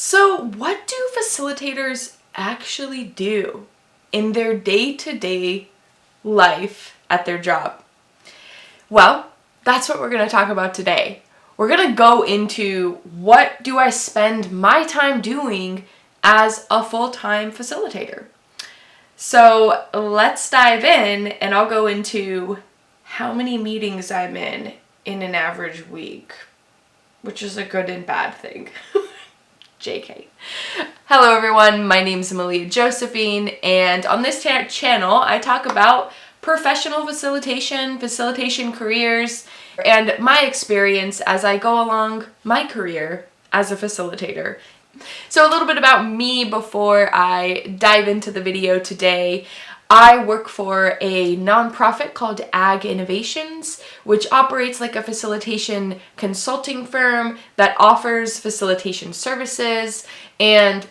So, what do facilitators actually do in their day-to-day life at their job? Well, that's what we're going to talk about today. We're going to go into what do I spend my time doing as a full-time facilitator. So, let's dive in and I'll go into how many meetings I'm in an average week, which is a good and bad thing. JK. Hello everyone, my name is Malia Josephine, and on this channel I talk about professional facilitation careers, and my experience as I go along my career as a facilitator. So a little bit about me before I dive into the video today. I work for a nonprofit called Ag Innovations, which operates like a facilitation consulting firm that offers facilitation services. And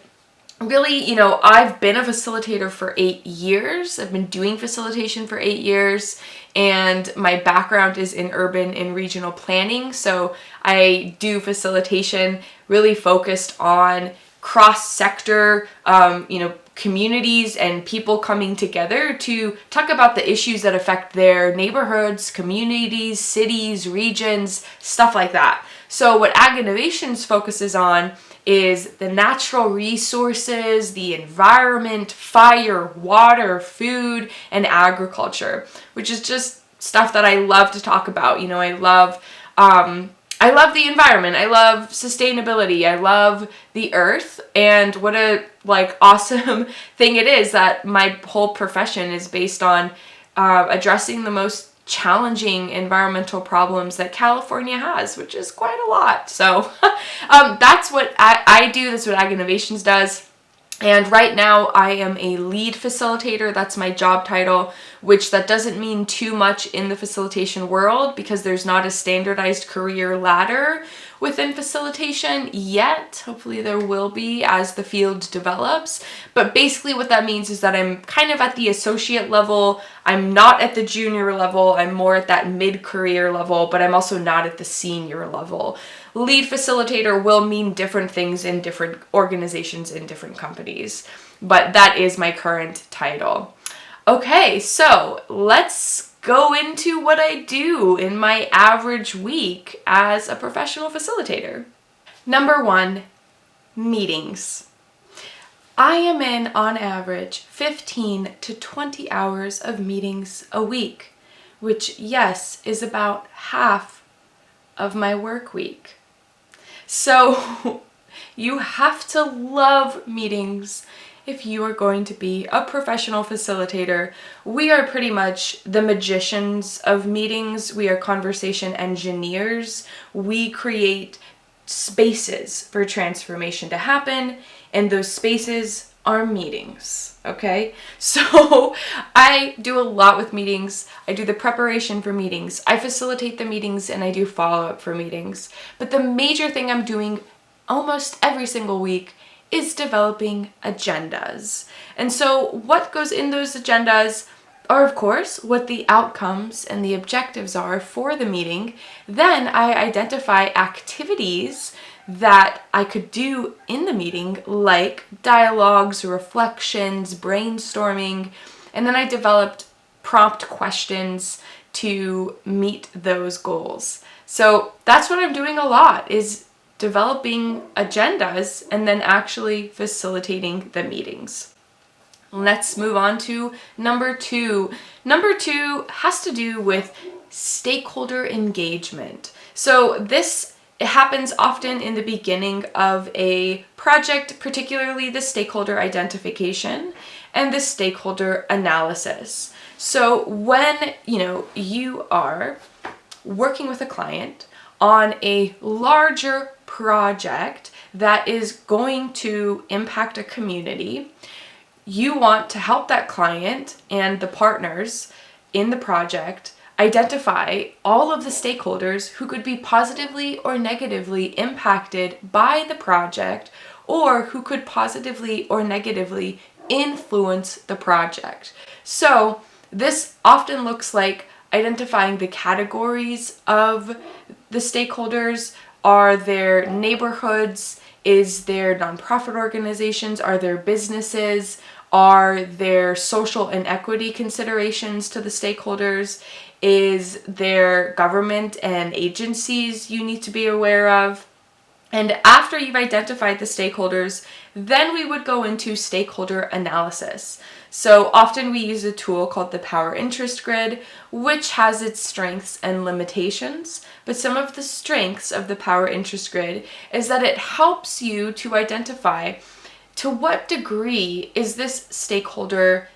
really, I've been a facilitator for 8 years. I've been doing facilitation for 8 years, and my background is in urban and regional planning. So I do facilitation really focused on cross-sector, communities and people coming together to talk about the issues that affect their neighborhoods, communities, cities, regions, stuff like that. So what Ag Innovations focuses on is the natural resources, the environment, fire, water, food, and agriculture, which is just stuff that I love to talk about. I love the environment. I love sustainability. I love the earth, and what a awesome thing it is that my whole profession is based on addressing the most challenging environmental problems that California has, which is quite a lot. So that's what I do. That's what Ag Innovations does. And right now I am a lead facilitator. That's my job title, which that doesn't mean too much in the facilitation world because there's not a standardized career ladder within facilitation yet. Hopefully there will be as the field develops. But basically what that means is that I'm kind of at the associate level. I'm not at the junior level. I'm more at that mid-career level, but I'm also not at the senior level. Lead facilitator will mean different things in different organizations in different companies, but that is my current title. Okay, so let's go into what I do in my average week as a professional facilitator. Number 1, meetings. I am in, on average, 15 to 20 hours of meetings a week, which, yes, is about half of my work week. So you have to love meetings if you are going to be a professional facilitator. We are pretty much the magicians of meetings. We are conversation engineers. We create spaces for transformation to happen, and those spaces are meetings, okay? So I do a lot with meetings. I do the preparation for meetings. I facilitate the meetings, and I do follow-up for meetings. But the major thing I'm doing almost every single week is developing agendas. And so what goes in those agendas are, of course, what the outcomes and the objectives are for the meeting. Then I identify activities that I could do in the meeting, like dialogues, reflections, brainstorming, and then I developed prompt questions to meet those goals. So that's what I'm doing a lot, is developing agendas and then actually facilitating the meetings. Let's move on to number 2. Number 2 has to do with stakeholder engagement. So it happens often in the beginning of a project, particularly the stakeholder identification and the stakeholder analysis. So when you are working with a client on a larger project that is going to impact a community, you want to help that client and the partners in the project identify all of the stakeholders who could be positively or negatively impacted by the project, or who could positively or negatively influence the project. So this often looks like identifying the categories of the stakeholders. Are there neighborhoods Is there nonprofit organizations? Are there businesses? Are there social and equity considerations to the stakeholders? Is there government and agencies you need to be aware of? And after you've identified the stakeholders, then we would go into stakeholder analysis. So often we use a tool called the Power Interest Grid, which has its strengths and limitations. But some of the strengths of the Power Interest Grid is that it helps you to identify to what degree is this stakeholder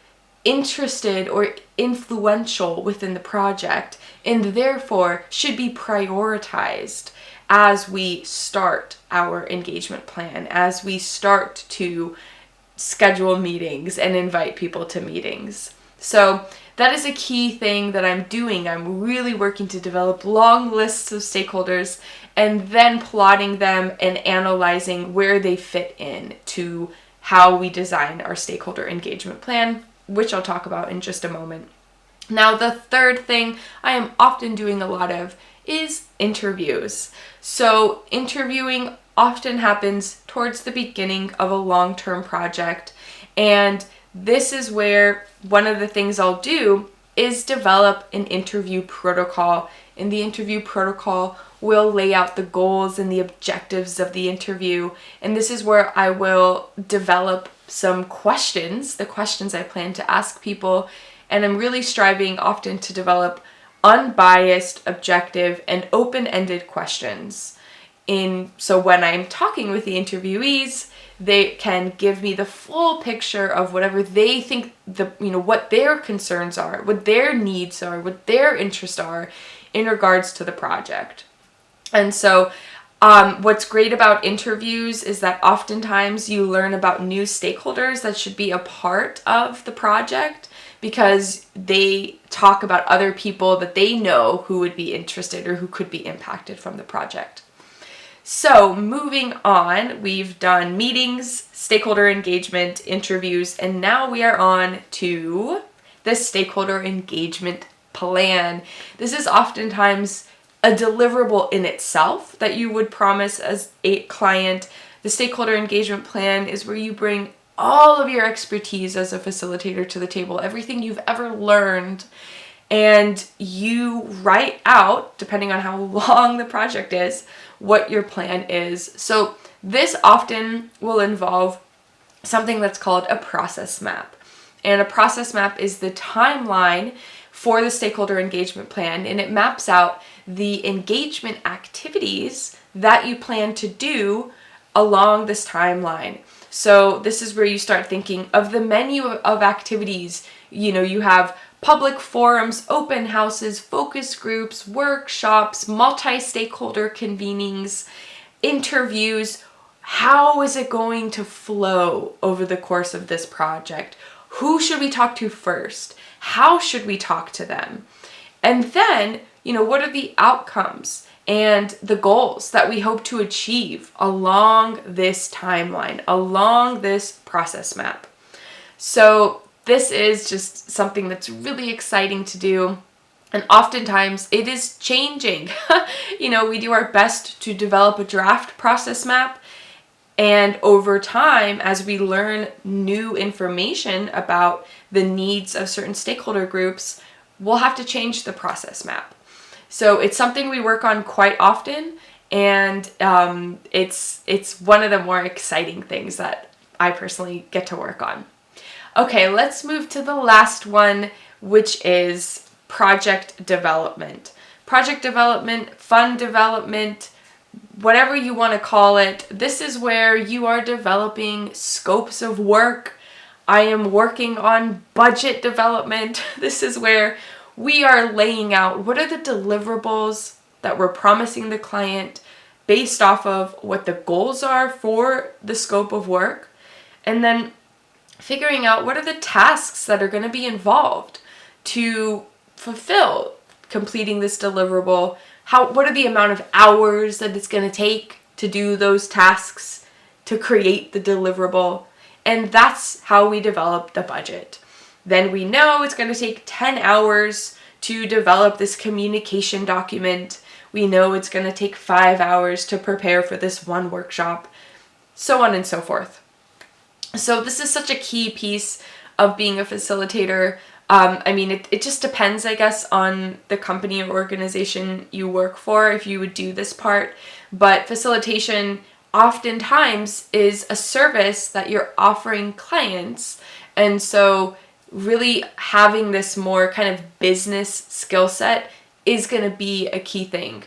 interested or influential within the project, and therefore should be prioritized as we start our engagement plan, as we start to schedule meetings and invite people to meetings. So that is a key thing that I'm doing. I'm really working to develop long lists of stakeholders and then plotting them and analyzing where they fit in to how we design our stakeholder engagement plan, which I'll talk about in just a moment. Now, the third thing I am often doing a lot of is interviews. So interviewing often happens towards the beginning of a long-term project, and this is where one of the things I'll do is develop an interview protocol. In the interview protocol, we'll lay out the goals and the objectives of the interview, and this is where I will develop some questions, the questions I plan to ask people, and I'm really striving often to develop unbiased, objective, and open-ended questions. So when I'm talking with the interviewees, they can give me the full picture of whatever they think what their concerns are, what their needs are, what their interests are in regards to the project. And so what's great about interviews is that oftentimes you learn about new stakeholders that should be a part of the project, because they talk about other people that they know who would be interested or who could be impacted from the project. So moving on, we've done meetings, stakeholder engagement, interviews, and now we are on to the stakeholder engagement plan. This is oftentimes a deliverable in itself that you would promise as a client. The stakeholder engagement plan is where you bring all of your expertise as a facilitator to the table, everything you've ever learned, and you write out, depending on how long the project is, what your plan is. So this often will involve something that's called a process map. And a process map is the timeline for the stakeholder engagement plan, and it maps out the engagement activities that you plan to do along this timeline. So this is where you start thinking of the menu of activities. You have public forums, open houses, focus groups, workshops, multi-stakeholder convenings, interviews. How is it going to flow over the course of this project? Who should we talk to first? How should we talk to them? And then, what are the outcomes and the goals that we hope to achieve along this timeline, along this process map? So this is just something that's really exciting to do. And oftentimes it is changing. We do our best to develop a draft process map. And over time, as we learn new information about the needs of certain stakeholder groups, we'll have to change the process map. So it's something we work on quite often, and it's one of the more exciting things that I personally get to work on. Okay, let's move to the last one, which is project development. Project development, fund development, whatever you want to call it. This is where you are developing scopes of work. I am working on budget development. This is where we are laying out what are the deliverables that we're promising the client based off of what the goals are for the scope of work, and then figuring out what are the tasks that are going to be involved to fulfill completing this deliverable. What are the amount of hours that it's going to take to do those tasks to create the deliverable? And that's how we develop the budget. Then we know it's going to take 10 hours to develop this communication document. We know it's going to take 5 hours to prepare for this one workshop. so on and so forth. So this is such a key piece of being a facilitator. I mean, it just depends, I guess, on the company or organization you work for if you would do this part. But facilitation oftentimes is a service that you're offering clients. And so really having this more kind of business skill set is going to be a key thing.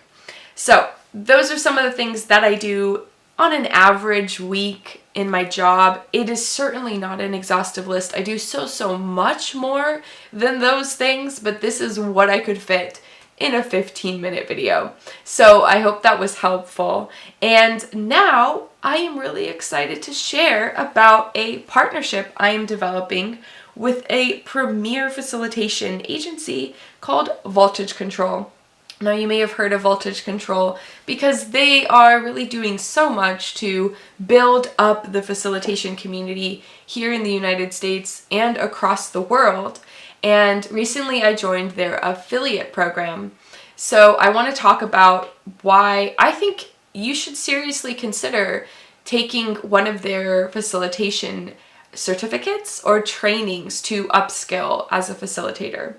So those are some of the things that I do on an average week in my job. It is certainly not an exhaustive list. I do so much more than those things, but this is what I could fit in a 15-minute video. So I hope that was helpful. And now I am really excited to share about a partnership I am developing with a premier facilitation agency called Voltage Control. Now, you may have heard of Voltage Control because they are really doing so much to build up the facilitation community here in the United States and across the world. And recently I joined their affiliate program. So I want to talk about why I think you should seriously consider taking one of their facilitation certificates or trainings to upskill as a facilitator.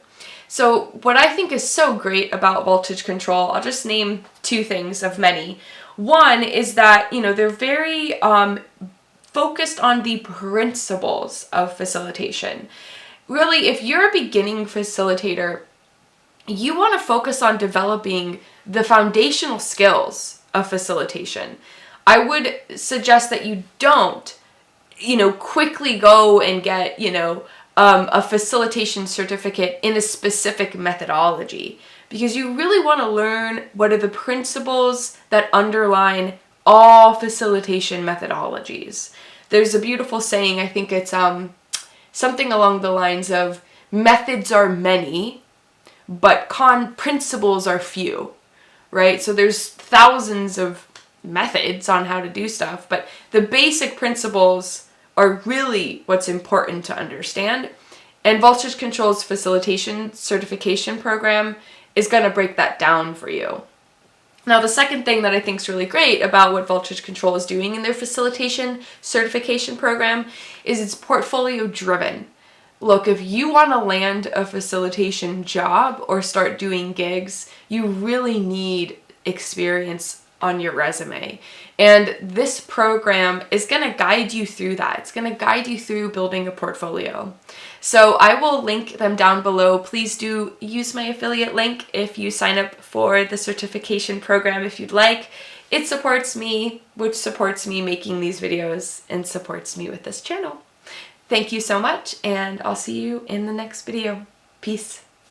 So what I think is so great about Voltage Control, I'll just name two things of many. One is that, they're very focused on the principles of facilitation. Really, if you're a beginning facilitator, you want to focus on developing the foundational skills of facilitation. I would suggest that you don't, quickly go and get, a facilitation certificate in a specific methodology, because you really want to learn what are the principles that underline all facilitation methodologies. There's a beautiful saying, I think it's something along the lines of methods are many, but principles are few, right? So there's thousands of methods on how to do stuff, but the basic principles are really what's important to understand. And Voltage Control's facilitation certification program is going to break that down for you. Now, the second thing that I think is really great about what Voltage Control is doing in their facilitation certification program is it's portfolio driven. Look, if you want to land a facilitation job or start doing gigs, you really need experience on your resume. And this program is going to guide you through that. It's going to guide you through building a portfolio. So I will link them down below. Please do use my affiliate link if you sign up for the certification program if you'd like. It supports me, which supports me making these videos and supports me with this channel. Thank you so much, and I'll see you in the next video. Peace.